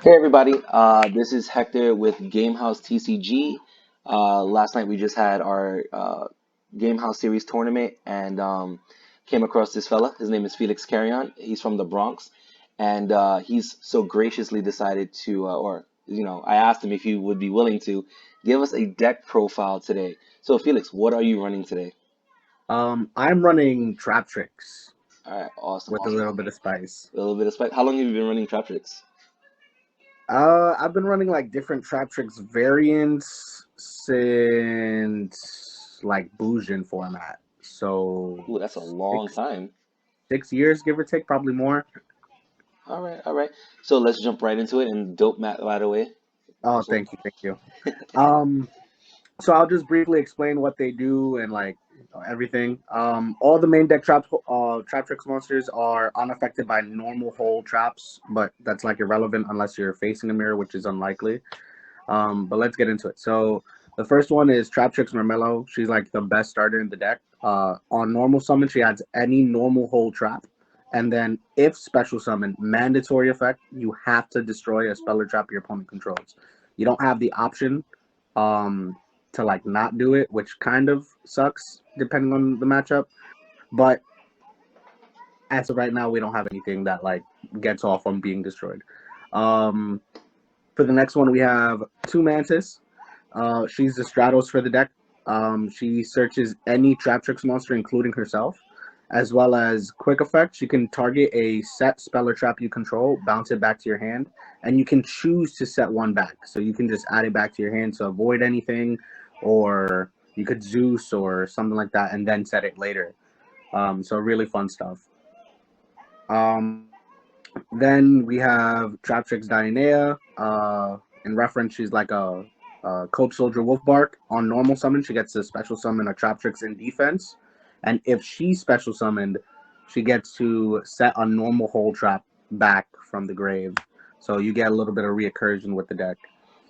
Hey everybody, this is Hector with Gamehouse TCG. Last night we just had our Gamehouse Series tournament and came across this fella. His name is Felix Carrion. He's from the Bronx, and he's so graciously decided to, I asked him if he would be willing to give us a deck profile today. So Felix, what are you running today? I'm running TrapTrix All right, awesome, with a awesome. little bit of spice. A little bit of spec. How long have you been running TrapTrix? I've been running like different TrapTrix variants since like Bougian format. So Ooh, that's a long six time. 6 years, give or take, probably more. All right, all right. So let's jump right into it and dope Matt right away. Oh, So, thank you, thank you. Um, so I'll just briefly explain what they do and like everything. All the main deck TrapTrix monsters are unaffected by normal hole traps, but that's like irrelevant unless you're facing a mirror, which is unlikely. But let's get into it. So the first one is TrapTrix Marmello. She's like the best starter in the deck. On normal summon, she adds any normal hole trap. And then if special summon, mandatory effect, you have to destroy a spell or trap your opponent controls. You don't have the option um, to like not do it, which kind of sucks depending on the matchup. But as of right now, we don't have anything that like gets off on being destroyed. Um, for the next one, we have two Mantis. She's the Stratos for the deck. She searches any TrapTrix monster, including herself, as well as quick effect. She can target a set spell or trap you control, bounce it back to your hand, and you can choose to set one back. So you can just add it back to your hand to avoid anything, or you could Zeus or something like that, and then set it later. So really fun stuff. Um, then we have TrapTrix Dionea. In reference, she's like a Coach Soldier Wolfbark. On normal summon, she gets to special summon a TrapTrix in defense. And if she's special summoned, she gets to set a normal hole trap back from the grave. So you get a little bit of reoccursion with the deck.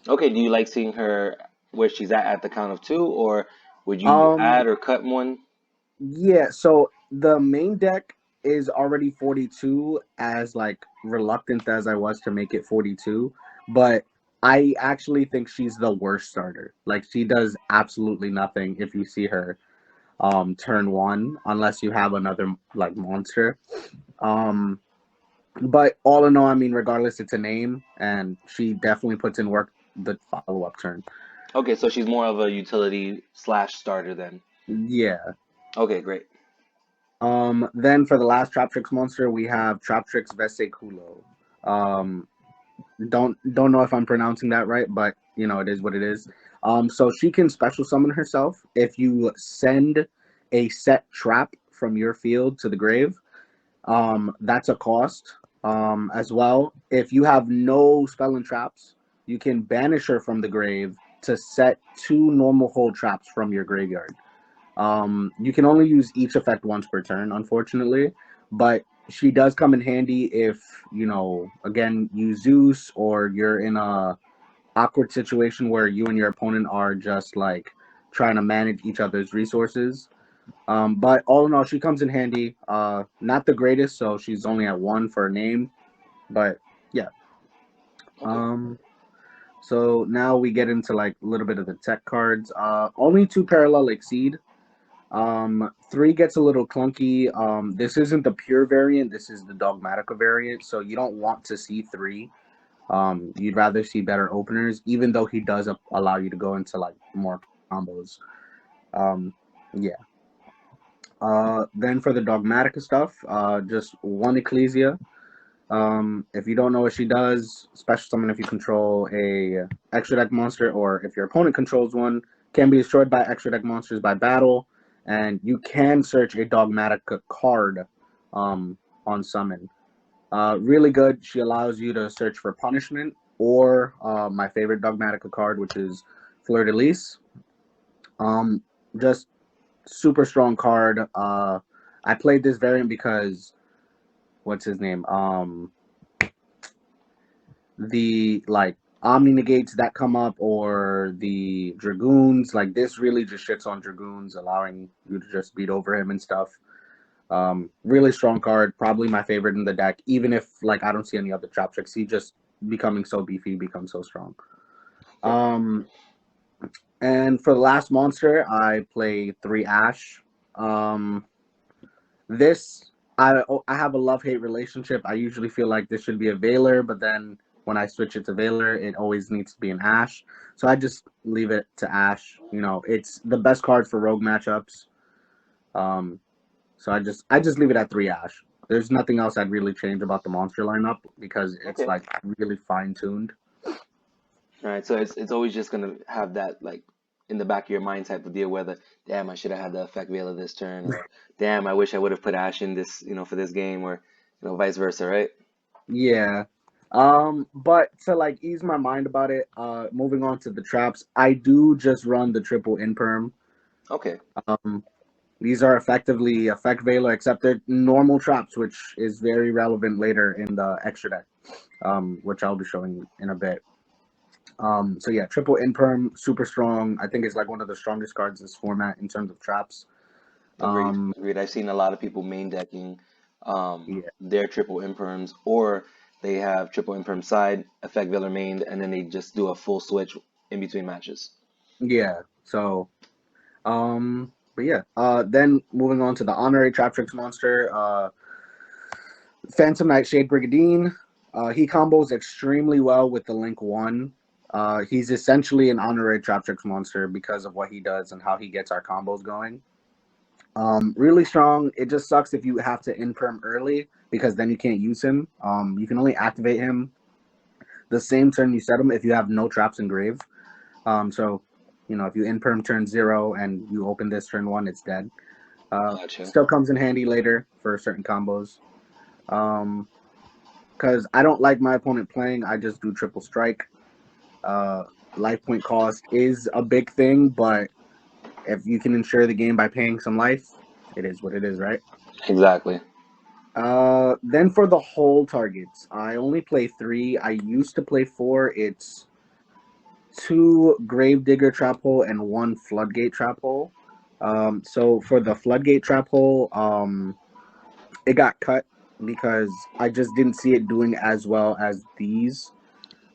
okay, do you like seeing her where she's at the count of two, or would you Um, add or cut one? yeah, so the main deck is already 42, as like reluctant as I was to make it 42, but I actually think she's the worst starter. Like she does absolutely nothing if you see her turn one unless you have another like monster. Um but all in all, I mean regardless it's a name and she definitely puts in work the follow-up turn. Okay, so she's more of a utility slash starter then. Yeah. Okay, great. Then for the last TrapTrix monster, we have TrapTrix Vesiculo. Um, don't know if I'm pronouncing that right, but you know it is what it is. So she can special summon herself if you send a set trap from your field to the grave. That's a cost. As well, if you have no spell and traps, you can banish her from the grave to set two normal hold traps from your graveyard. You can only use each effect once per turn, unfortunately, but she does come in handy if you know, again, you Zeus or you're in a awkward situation where you and your opponent are just like trying to manage each other's resources. But all in all, she comes in handy. Not the greatest, so she's only at one for a name, but yeah. Okay. Um, so now we get into like a little bit of the tech cards. Only two parallel exceed. Three gets a little clunky. This isn't the pure variant. This is the Dogmatica variant. So you don't want to see three. You'd rather see better openers, even though he does allow you to go into like more combos. Um, yeah. Then for the Dogmatica stuff, just one Ecclesia. If you don't know what she does, special summon if you control a extra deck monster or if your opponent controls one, can be destroyed by extra deck monsters by battle, and you can search a Dogmatica card on summon. Really good. She allows you to search for punishment or my favorite Dogmatica card, which is Fleur de Lis. Um, just super strong card. I played this variant because what's his name? The like Omni negates that come up or the Dragoons, like this really just shits on Dragoons, allowing you to just beat over him and stuff. Really strong card, probably my favorite in the deck, even if like I don't see any other trap tricks. He just becoming so beefy, become so strong. Yep. Um, and for the last monster, I play 3 Ash. Um, this I have a love hate relationship. I usually feel like this should be a Veiler, but then when I switch it to Veiler, it always needs to be an Ash. So I just leave it to Ash. It's the best card for rogue matchups. Um, so I just leave it at 3 Ash. There's nothing else I'd really change about the monster lineup because it's Okay. like really fine tuned. All right. So it's always just gonna have that like in the back of your mind type of deal, whether damn I should have had the effect Veiler this turn, or damn I wish I would have put Ash in this for this game, or vice versa, right? Yeah. But to like ease my mind about it, moving on to the traps, I do just run the triple imperm. Okay. Um, these are effectively effect Veiler, except they're normal traps, which is very relevant later in the extra deck, which I'll be showing in a bit. So yeah, triple imperm, super strong. I think it's like one of the strongest cards in this format in terms of traps. Agreed. Um, Agreed. I've seen a lot of people main decking yeah, their triple imperms, or they have triple imperm side, effect Veiler mained, and then they just do a full switch in between matches. yeah. So but yeah. Then moving on to the honorary TrapTrix monster, Phantom Nightshade Brigadine. He combos extremely well with the Link 1. He's essentially an honorary TrapTrix monster because of what he does and how he gets our combos going. Really strong. It just sucks if you have to imperm early because then you can't use him. You can only activate him the same turn you set him if you have no traps engraved. So if you imperm turn 0 and you open this turn 1, it's dead. Gotcha. Still comes in handy later for certain combos. Um, because I don't like my opponent playing. I just do triple strike. Uh, life point cost is a big thing, but if you can ensure the game by paying some life, it is what it is, right? Exactly. Then for the whole targets, I only play 3. I used to play 4. It's 2 Gravedigger Trap Hole and 1 Floodgate Trap Hole. So for the Floodgate Trap Hole, it got cut because I just didn't see it doing as well as these.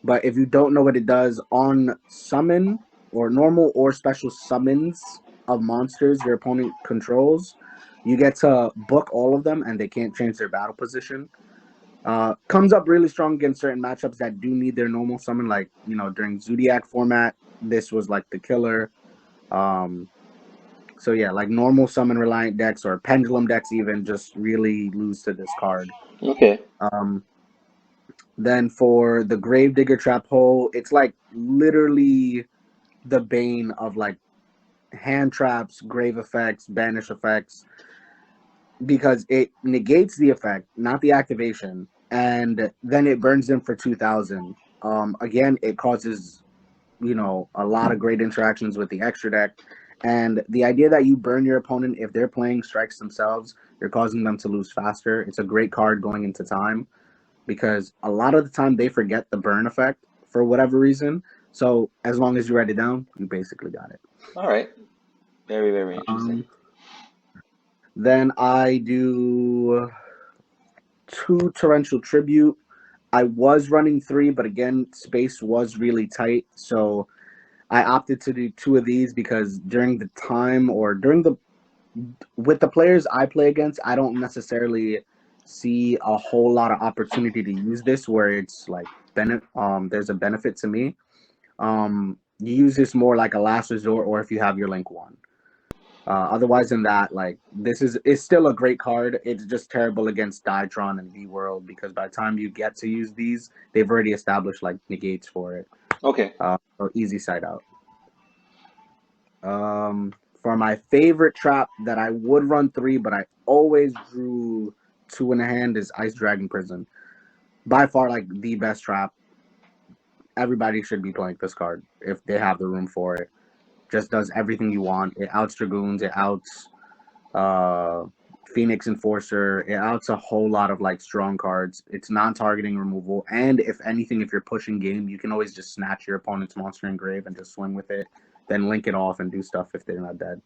But if you don't know what it does, on summon or normal or special summons of monsters your opponent controls, you get to book all of them and they can't change their battle position. Comes up really strong against certain matchups that do need their normal summon, like during Zodiac format, this was like the killer. Um, so yeah, like normal summon reliant decks or pendulum decks even just really lose to this card. Okay. Um, then for the Gravedigger Trap Hole, it's like literally the bane of like hand traps, grave effects, banish effects, because it negates the effect, not the activation, and then it burns them for 2,000. Again, it causes a lot of great interactions with the extra deck. And the idea that you burn your opponent if they're playing strikes themselves, you're causing them to lose faster. It's a great card going into time because a lot of the time they forget the burn effect for whatever reason. So as long as you write it down, you basically got it. All right. Very, very interesting. Um, then I do 2 Torrential Tribute. I was running 3, but again, space was really tight. So I opted to do 2 of these because during the time or with the players I play against, I don't necessarily see a whole lot of opportunity to use this where it's like there's a benefit to me. You use this more like a last resort or if you have your link 1. Otherwise than that, like it's still a great card. It's just terrible against Diatron and V World because by the time you get to use these, they've already established like negates for it. Okay. So easy side out. For my favorite trap that I would run 3, but I always drew 2 in a hand is Ice Dragon Prison. By far, like the best trap. Everybody should be playing this card if they have the room for it. Just does everything you want. It outs Dragoons. It outs uh, Phoenix Enforcer. It outs a whole lot of like strong cards. It's non-targeting removal, and if anything, if you're pushing game, you can always just snatch your opponent's monster engrave and just swing with it. Then link it off and do stuff if they're not dead.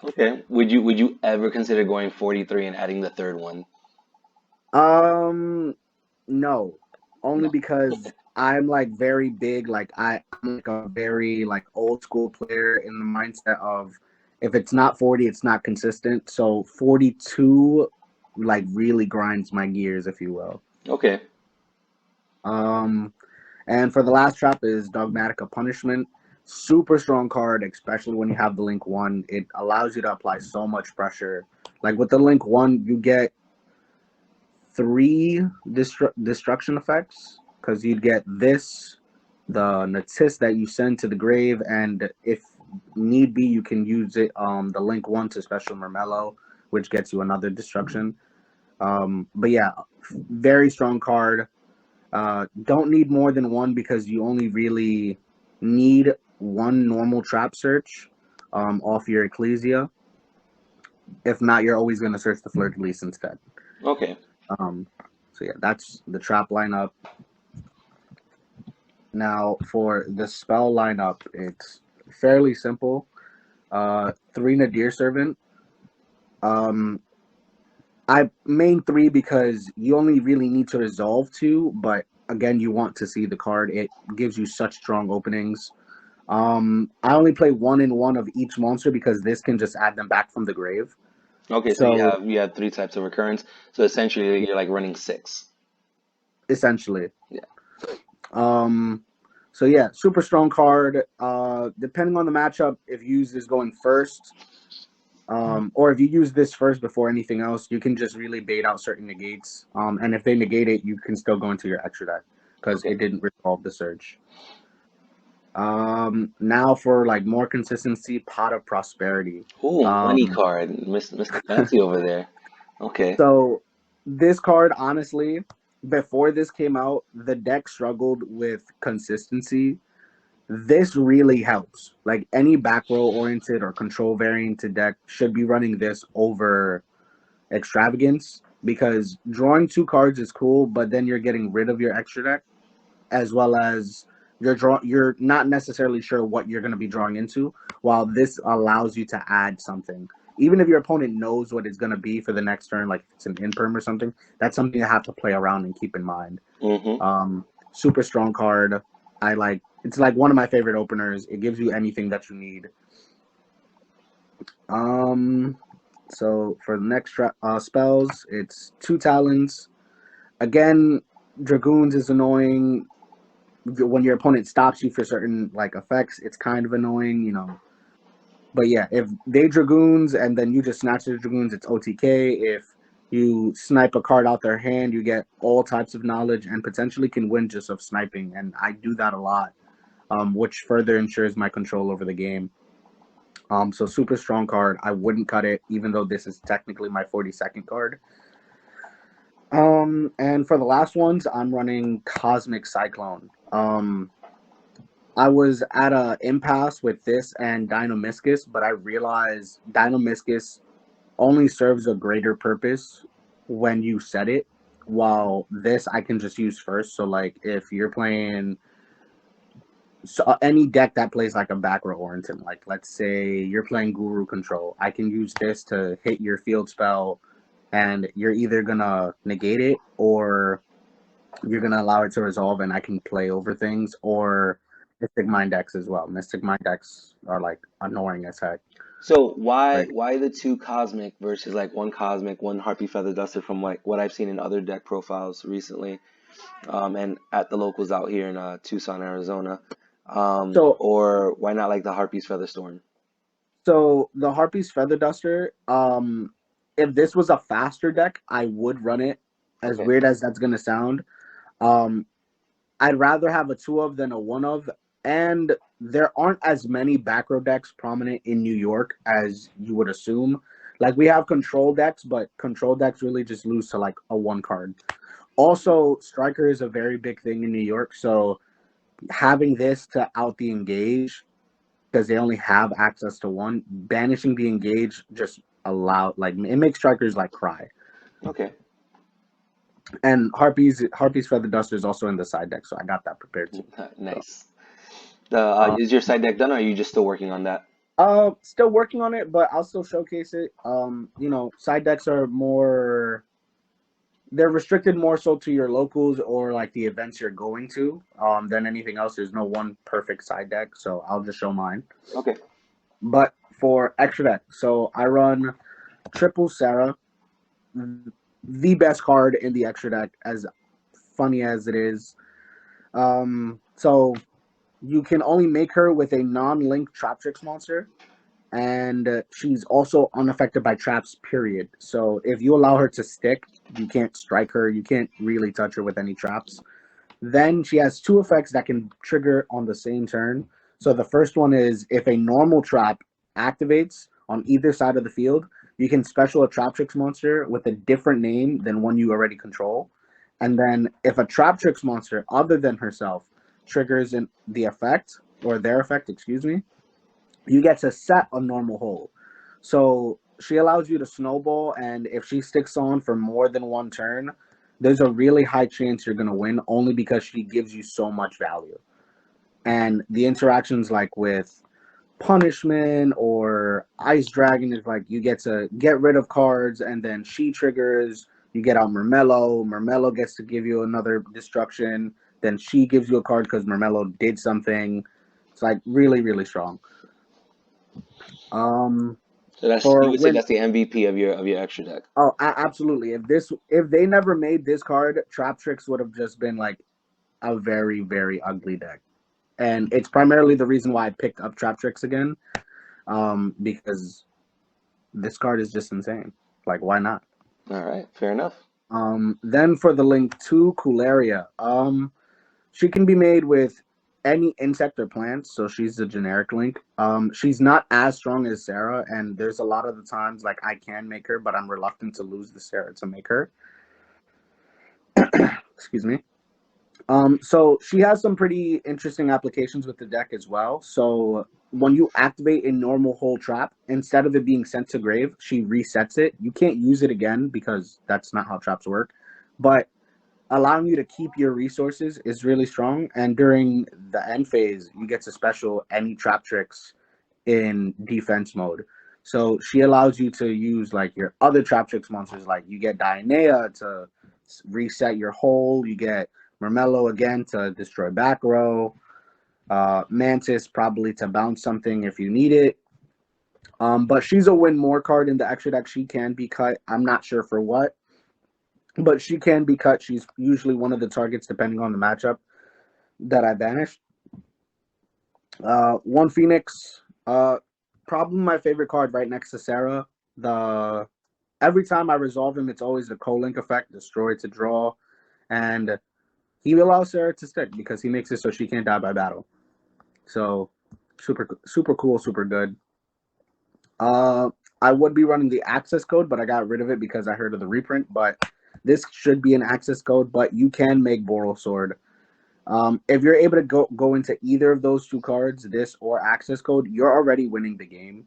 Okay. Would you ever consider going 43 and adding the third one? Um, no. only No. because I'm like very big. Like I'm like a very like old school player in the mindset of if it's not 40, it's not consistent. So 42 like really grinds my gears, if you will. Okay. Um, and for the last trap is Dogmatic Punishment. Super strong card, especially when you have the link one. It allows you to apply so much pressure. Like with the link one, you get three destruction effects because you'd get this, the Natis that you send to the grave, and if need be, you can use it. The link one to special Mermello, which gets you another destruction. But yeah, very strong card. Don't need more than one because you only really need one normal trap search off your Ecclesia. If not, you're always going to search the Fleur de Lis instead. Okay. Um, so yeah, that's the trap lineup. Now for the spell lineup, it's fairly simple. Three Nadir Servant. Um, I main three because you only really need to resolve two, but again, you want to see the card. It gives you such strong openings. I only play one in one of each monster because this can just add them back from the grave. Okay, so So you have three types of recurrence. So essentially you're like running six. essentially, Yeah. um, so yeah, super strong card. Depending on the matchup, if used is going first, or if you use this first before anything else, you can just really bait out certain negates. And if they negate it, you can still go into your extra deck because Okay. it didn't resolve the surge. Now for like more consistency, Pot of Prosperity. Ooh, money Um, card. Mr. Fancy over there. Okay. so this card, honestly, before this came out, the deck struggled with consistency. This really helps. Like any back row oriented or control varianted deck should be running this over Extravagance because drawing two cards is cool, but then you're getting rid of your extra deck as well as you're not necessarily sure what you're going to be drawing into, while this allows you to add something. Even if your opponent knows what it's going to be for the next turn, like if it's an imperm or something, that's something you have to play around and keep in mind. Mm-hmm. Super strong card. I like it's like one of my favorite openers. It gives you anything that you need. Um, so for the next spells, it's two talons. Again, dragoons is annoying when your opponent stops you for certain like effects. It's kind of annoying, you know. But yeah, if they dragoons and then you just snatch the dragoons, it's OTK. If you snipe a card out their hand, you get all types of knowledge and potentially can win just of sniping. And I do that a lot, which further ensures my control over the game. So super strong card. I wouldn't cut it, even though this is technically my 42nd card. And for the last ones, I'm running Cosmic Cyclone. I was at a impasse with this and Dynamiscus, but I realized Dynamiscus only serves a greater purpose when you set it, while this I can just use first. So like if you're playing any deck that plays like a back row oriented, like let's say you're playing Guru Control, I can use this to hit your field spell, and you're either gonna negate it or you're gonna allow it to resolve, and I can play over things. Or Mystic Mind decks as well. Mystic Mind decks are like annoying as heck. So why Like why the two cosmic versus like one cosmic, one harpy feather duster from like what I've seen in other deck profiles recently, and at the locals out here in Tucson, Arizona, so or why not like the harpy's feather storm? so the Harpy's Feather Duster. If this was a faster deck, I would run it. As Okay. weird as that's gonna sound, um, I'd rather have a two of than a one of, and there aren't as many back row decks prominent in New York as you would assume. Like we have control decks, but control decks really just lose to like a one card. Also, striker is a very big thing in New York, so having this to out the engage because they only have access to one, banishing the engage just allow like it makes strikers like cry. Okay. And Harpy's Feather Duster is also in the side deck, so I got that prepared too. So Nice. The uh, is your side deck done, or are you just still working on that? still working on it, but I'll still showcase it. You know, side decks are more they're restricted more so to your locals or like the events you're going to than anything else. There's no one perfect side deck, so I'll just show mine. Okay. But for extra deck, so I run triple Sarah, the best card in the extra deck, as funny as it is. So you can only make her with a non-link TrapTrix monster, and she's also unaffected by traps, period. So if you allow her to stick, you can't strike her, you can't really touch her with any traps. Then she has two effects that can trigger on the same turn. So the first one is if a normal trap activates on either side of the field, you can special a TrapTrix monster with a different name than one you already control. And then if a TrapTrix monster other than herself triggers in the effect, or their effect, excuse me, you get to set a normal hole. So she allows you to snowball, and if she sticks on for more than one turn, there's a really high chance you're going to win only because she gives you so much value. And the interactions like with punishment or ice dragon is like you get to get rid of cards, and then she triggers, you get out Mermello gets to give you another destruction, then she gives you a card because Mermello did something. It's like really, really strong. um So that's, you for would say when that's the MVP of your extra deck. Oh, absolutely. If they never made this card, TrapTrix would have just been like a very, very ugly deck. And it's primarily the reason why I picked up TrapTrix again. Because this card is just insane. Like, why not? All right, fair enough. Then for the link to Kuleria, she can be made with any insect or plant, so she's a generic link. She's not as strong as Sarah, and there's a lot of the times like I can make her, but I'm reluctant to lose the Sarah to make her. Excuse me. So she has some pretty interesting applications with the deck as well. So when you activate a normal hole trap, instead of it being sent to grave, she resets it. You can't use it again because that's not how traps work. But allowing you to keep your resources is really strong. And during the end phase, you get to special any TrapTrix in defense mode. So she allows you to use like your other TrapTrix monsters, like you get Dionea to reset your hole, you get Mermello again to destroy back row, Mantis probably to bounce something if you need it. But she's a win more card in the extra deck. She can be cut. I'm not sure for what, but she can be cut. She's usually one of the targets depending on the matchup that I banished. One Phoenix. Probably my favorite card right next to Sarah. The Every time I resolve him, it's always the co-link effect, destroy to draw, and he allows Sarah to stick because he makes it so she can't die by battle. So super, super cool, super good. Uh, I would be running the access code, but I got rid of it because I heard of the reprint. But this should be an access code, but you can make Boral Sword. If you're able to go into either of those two cards, this or access code, you're already winning the game.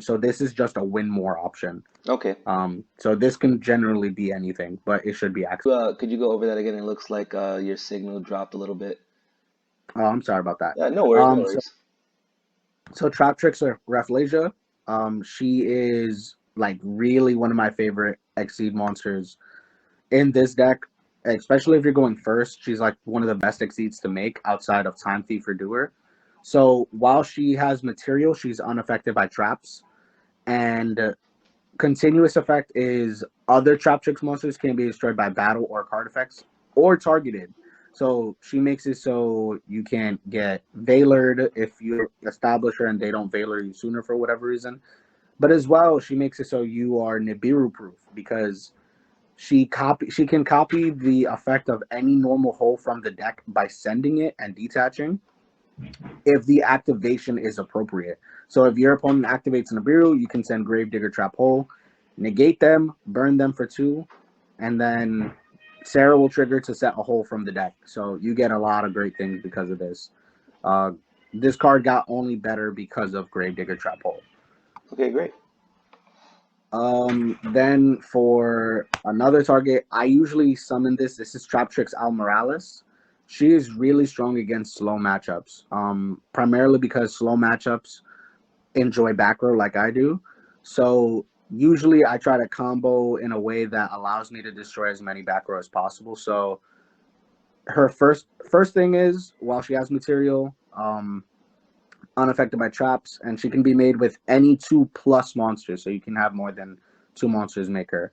So this is just a win more option. Okay. So this can generally be anything, but it should be access. Could you go over that again? It looks like your signal dropped a little bit. Oh, I'm sorry about that. Yeah, no worries, no So worries. TrapTrix or Rafflesia, she is like really one of my favorite Exceed monsters in this deck, especially if you're going first. She's like one of the best Exceeds to make outside of Time Thief or Doer. So while she has material, she's unaffected by traps. And continuous effect is other TrapTrix monsters can be destroyed by battle or card effects or targeted. So she makes it so you can't get Veilered if you establish her and they don't Veiler you sooner for whatever reason. But as well, she makes it so you are Nibiru proof because she can copy the effect of any normal hole from the deck by sending it and detaching if the activation is appropriate. So if your opponent activates Nibiru, you can send Gravedigger Trap Hole, negate them, burn them for 2, and then Sarah will trigger to set a hole from the deck. So you get a lot of great things because of this. This card got only better because of Gravedigger Trap Hole. Okay, great. Then for another target, I usually summon this. This is TrapTrix Morales. She is really strong against slow matchups. Primarily because slow matchups enjoy back row like I do. So Usually I try to combo in a way that allows me to destroy as many back row as possible. So her first thing is, while she has material, unaffected by traps, and she can be made with any 2+ monsters, so you can have more than 2 monsters make her.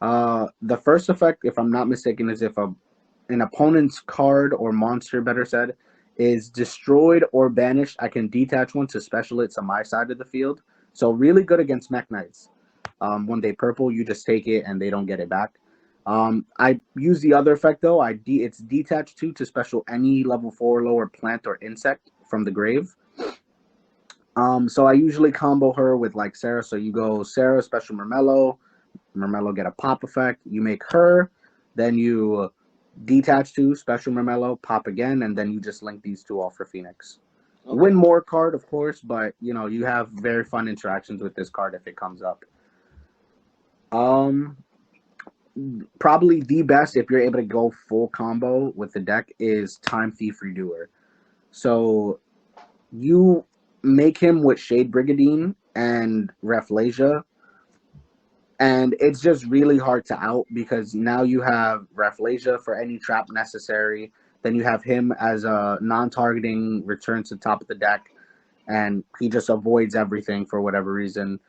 The first effect, if I'm not mistaken, is if an opponent's card or monster, better said, is destroyed or banished, I can detach one to special it to my side of the field. So really good against Mech Knights. When they purple, you just take it and they don't get it back. I use the other effect though. It's detached to special any level 4 or lower plant or insect from the grave. So I usually combo her with like Sarah. So you go Sarah, special Mermello get a pop effect. You make her, then you detach to special Mermello, pop again, and then you just link these two off for Phoenix. Okay. Win more card, of course, but you have very fun interactions with this card if it comes up. Um, Probably the best if you're able to go full combo with the deck is Time Thief Redoer. So you make him with Shade Brigadine and Rafflesia, and it's just really hard to out because now you have Rafflesia for any trap necessary. Then you have him as a non-targeting return to the top of the deck, and he just avoids everything for whatever reason.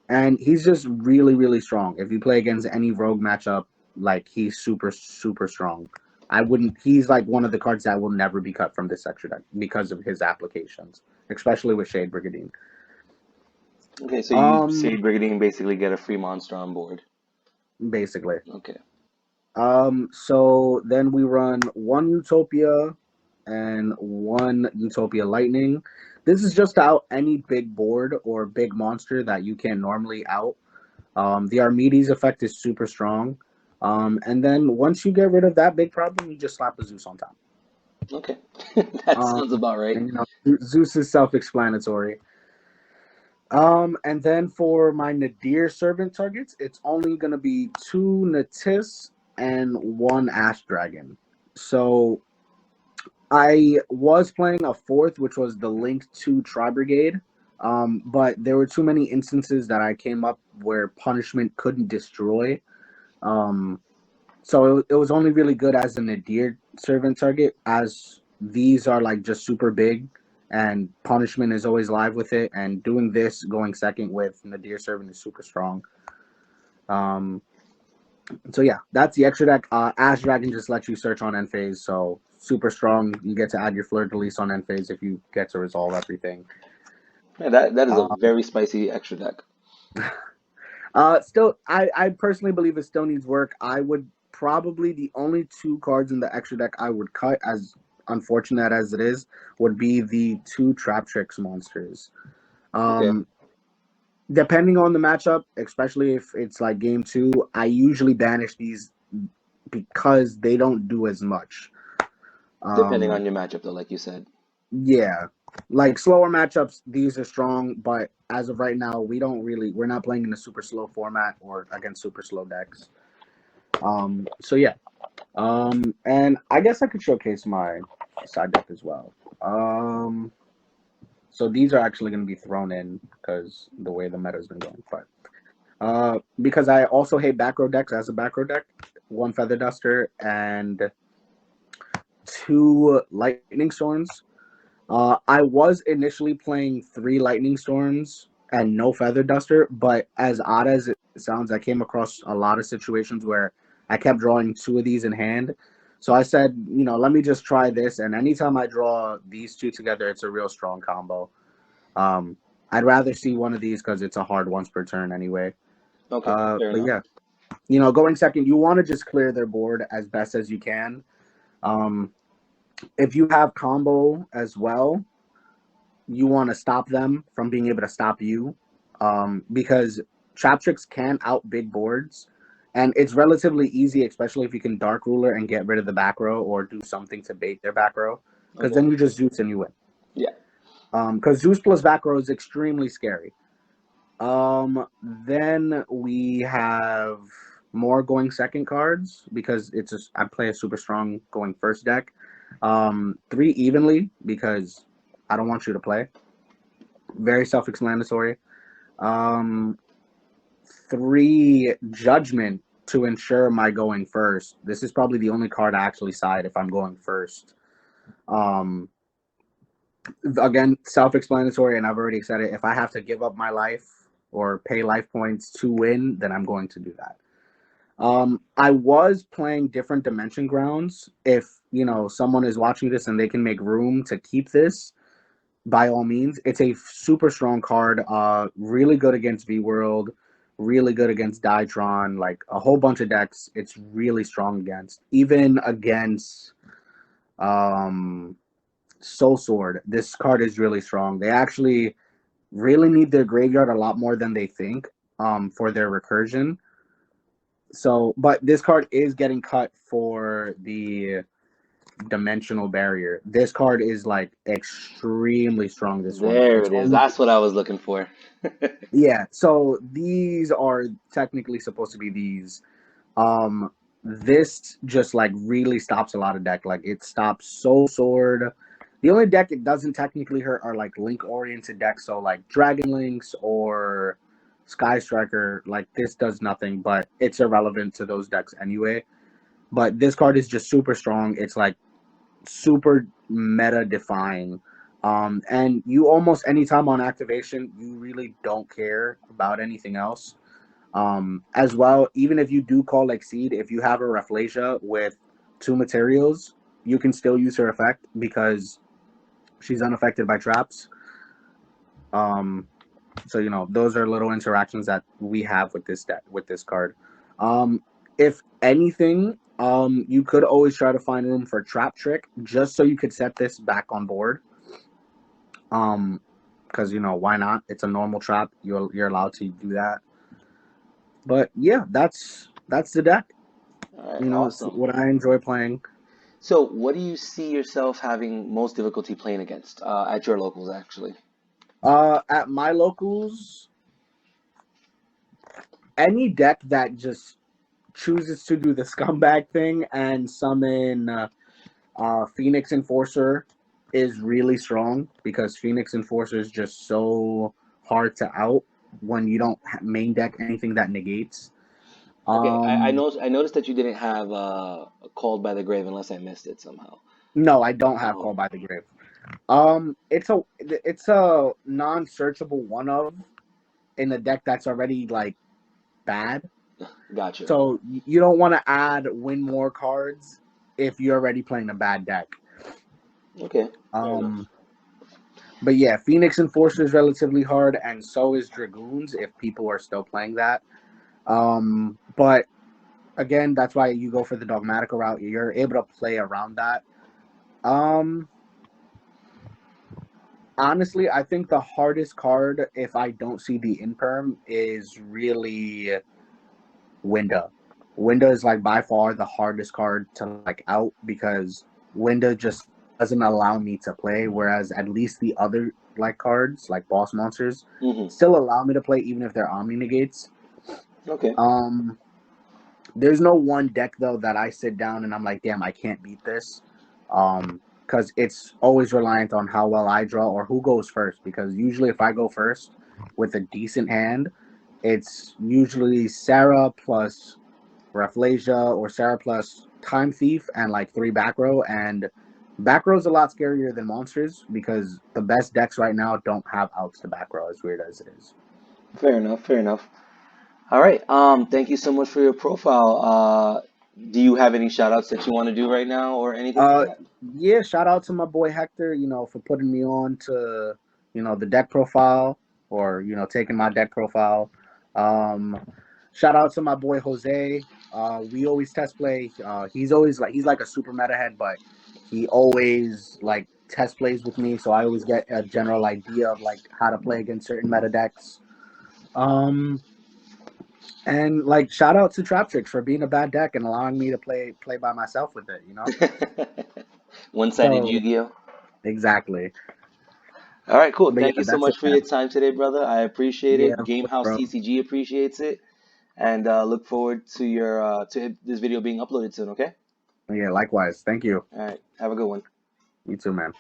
And he's just really, really strong. If you play against any rogue matchup, like he's super, super strong. I wouldn't. He's like one of the cards that will never be cut from this extra deck because of his applications, especially with Shade Brigadine. Okay, so you Um, say Brigadier basically get a free monster on board. Basically. Okay. So then we run one Utopia and one Utopia Lightning. This is just to out any big board or big monster that you can't normally out. The Archimedes effect is super strong. And then once you get rid of that big problem, you just slap a Zeus on top. Okay. That sounds about right. And Zeus is self-explanatory. And then for my Nadir servant targets, it's only gonna be 2 Natis and 1 Ash Dragon. So I was playing a fourth, which was the Link to Tri Brigade. But there were too many instances that I came up where punishment couldn't destroy. Um, so it was only really good as a Nadir servant target, as these are like just super big, and punishment is always live with it. And doing this, going second with Nadir servant is super strong. Um, so yeah, that's the extra deck. Ash Dragon just lets you search on end phase, so super strong. You get to add your Fleur de Lis on end phase if you get to resolve everything. Yeah, that is a Uh, very spicy extra deck. Still, I personally believe it still needs work. I would probably the only 2 cards in the extra deck I would cut, as unfortunate as it is, would be the 2 TrapTrix monsters. Okay. Um, Depending on the matchup, especially if it's like game 2, I usually banish these because they don't do as much. Depending Um, on your matchup, though, like you said. yeah, like slower matchups, these are strong, but as of right now, we're not playing in a super slow format or against super slow decks. So yeah. And I guess I could showcase my side deck as well. So these are actually going to be thrown in because the way the meta's been going. But because I also hate back row decks as a back row deck, 1 Feather Duster and 2 Lightning Storms. I was initially playing 3 Lightning Storms and no Feather Duster, but as odd as it sounds, I came across a lot of situations where I kept drawing 2 of these in hand. So I said, let me just try this. And anytime I draw these 2 together, it's a real strong combo. Um, I'd rather see one of these because it's a hard once per turn anyway. Okay, fair But enough. yeah, going second, you want to just clear their board as best as you can. Um, if you have combo as well, you want to stop them from being able to stop you, because TrapTrix can out big boards, and it's relatively easy, especially if you can Dark Ruler and get rid of the back row or do something to bait their back row, because Okay. then you just Zeus and you win. Yeah. Because Zeus plus back row is extremely scary. Then we have more going second cards because I play a super strong going first deck. 3 evenly because I don't want you to play. Very self-explanatory. Um, 3 Judgment to ensure my going first. This is probably the only card I actually side if I'm going first. Um, again, self-explanatory, and I've already said it. If I have to give up my life or pay life points to win, then I'm going to do that. I was playing different dimension grounds. If someone is watching this and they can make room to keep this, by all means. It's a super strong card. Really good against V World, really good against Dytron, like a whole bunch of decks. It's really strong against. Even against um Soul Sword, this card is really strong. They actually really need their graveyard a lot more than they think for their recursion. So, but this card is getting cut for the dimensional barrier. This card is like extremely strong. This one, There it's it is. only That's what I was looking for. yeah. So these are technically supposed to be these. Um, this just like really stops a lot of deck. Like it stops Soul Sword. The only deck it doesn't technically hurt are like link oriented decks. So like Dragon Links or Sky Striker. Like this does nothing, but it's irrelevant to those decks anyway. But this card is just super strong. It's like super meta defying. And you almost anytime on activation, you really don't care about anything else. As well, even if you do call Exceed, if you have a Rafflesia with 2 materials, you can still use her effect because she's unaffected by traps. Um, so those are little interactions that we have with this deck with this card. If anything, you could always try to find room for TrapTrix just so you could set this back on board. Because why not? It's a normal trap. You're allowed to do that. But yeah, that's the deck. All right, It's awesome. what I enjoy playing. So, what do you see yourself having most difficulty playing against at your locals, actually? At my locals, any deck that just chooses to do the scumbag thing and summon Phoenix Enforcer is really strong because Phoenix Enforcer is just so hard to out when you don't main deck anything that negates. Okay, Um, I noticed that you didn't have Called by the Grave unless I missed it somehow. no, I don't have Oh, Call by the Grave. It's a non-searchable one of in a deck that's already like bad. gotcha. So you don't want to add win more cards if you're already playing a bad deck. Okay, fair enough. Um, but yeah, Phoenix Enforcer is relatively hard, and so is Dragoons if people are still playing that. But again, that's why you go for the dogmatic route. You're able to play around that. Um, honestly, I think the hardest card, if I don't see the imperm, is really Winda. Winda is like by far the hardest card to like out because Winda just doesn't allow me to play, whereas at least the other like cards, like boss monsters, Hmm. still allow me to play even if they're omni negates. Okay. Um there's no one deck though that I sit down and I'm like, damn, I can't beat this. Because it's always reliant on how well I draw or who goes first. Because usually if I go first with a decent hand, it's usually Sarah plus Rafflesia or Sarah plus Time Thief and like 3 back row. And back row is a lot scarier than monsters because the best decks right now don't have outs to back row, as weird as it is. Fair enough. Fair enough. All right. Thank you so much for your profile. Do you have any shout outs that you want to do right now or anything like Uh, that? yeah, shout out to my boy Hector, for putting me on to, the deck profile or, taking my deck profile. Um, shout out to my boy Jose. We always test play. He's like a super meta head, but he always like test plays with me, so I always get a general idea of like how to play against certain meta decks. Um, and like shout out to TrapTrix for being a bad deck and allowing me to play by myself with it. One-sided So Yu-Gi-Oh. exactly. All right, cool. But Thank yeah, you so that's it, much for your man. time today, brother. I appreciate Yeah, it. of course, Gamehouse bro. TCG appreciates it, and look forward to your to this video being uploaded soon. Okay. Yeah, likewise. Thank you. All right. Have a good one. You too, man.